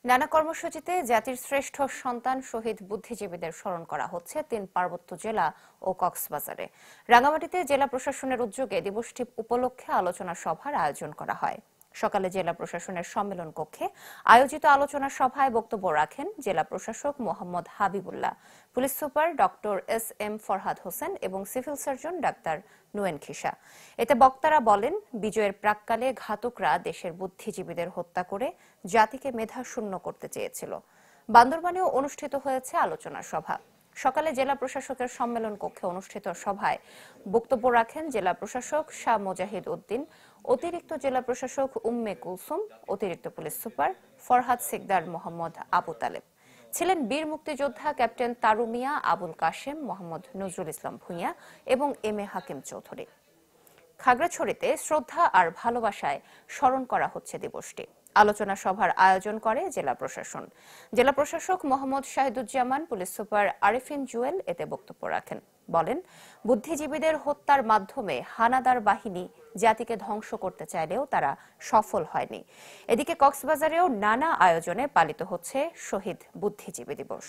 নানা কর্মসূচিতে জাতির শ্রেষ্ঠ সন্তান শহীদ বুদ্ধিজীবীদের স্মরণ করা হচ্ছে ৩ পার্বত্য জেলা ও কক্সবাজারে। রাঙামাটিতে জেলা প্রশাসনের উদ্যোগে দিবসটি উপলক্ষে আলোচনা সভার আয়োজন করা হয়। সকালে জেলা প্রশাসনের সম্মেলন কক্ষে আয়োজিত আলোচনা সভায় বক্তব্য রাখেন জেলা প্রশাসক Mohammad Habibullah, police super doctor SM. Farhad Hossain এবং civil surgeon doctor Nuyen Khisa. এতে বক্তারা বলেন, বিজয়ের প্রাক্কালে ঘাতকরা দেশের বুদ্ধিজীবীদের হত্যা করে জাতিকে মেধাশূন্য করতে চেয়েছিল। বান্দরবানেও অনুষ্ঠিত হয়েছে আলোচনা সভা। সকালে জেলা প্রশাসকের সম্মেলন কক্ষে অনুষ্ঠিত সভায় বক্তব্য রাখেন জেলা প্রশাসক শাহ মোজাহিদ উদ্দিন, অতিরিক্ত জেলা প্রশাসক উম্মে কুলসুম, অতিরিক্ত পুলিশ সুপার ফরহাদ সিকদার মোহাম্মদ আবু তালেব। ছিলেন বীর মুক্তিযোদ্ধা ক্যাপ্টেন তারু মিয়া, আবুল কাশেম, মোহাম্মদ নজরুল ইসলাম ভূঁইয়া এবং এম.এ. হাকিম চৌধুরী। খাগড়াছড়িতে শ্রদ্ধা আর ভালোবাসায় স্মরণ করা হচ্ছে দিবসটি। আলোচনা সভার আয়োজন করে জেলা প্রশাসন। জেলা প্রশাসক মোহাম্মদ শাহিদুজ্জামান, পুলিশ সুপার আরিফিন জুয়েল এতে বক্তব্য রাখেন। বলেন, বুদ্ধিজীবীদের হত্যার মাধ্যমে হানাদার বাহিনী জাতিকে ধ্বংস করতে চাইলেও তারা সফল হয়নি। এদিকে কক্সবাজারেও নানা আয়োজনে পালিত হচ্ছে শহীদ বুদ্ধিজীবী দিবস।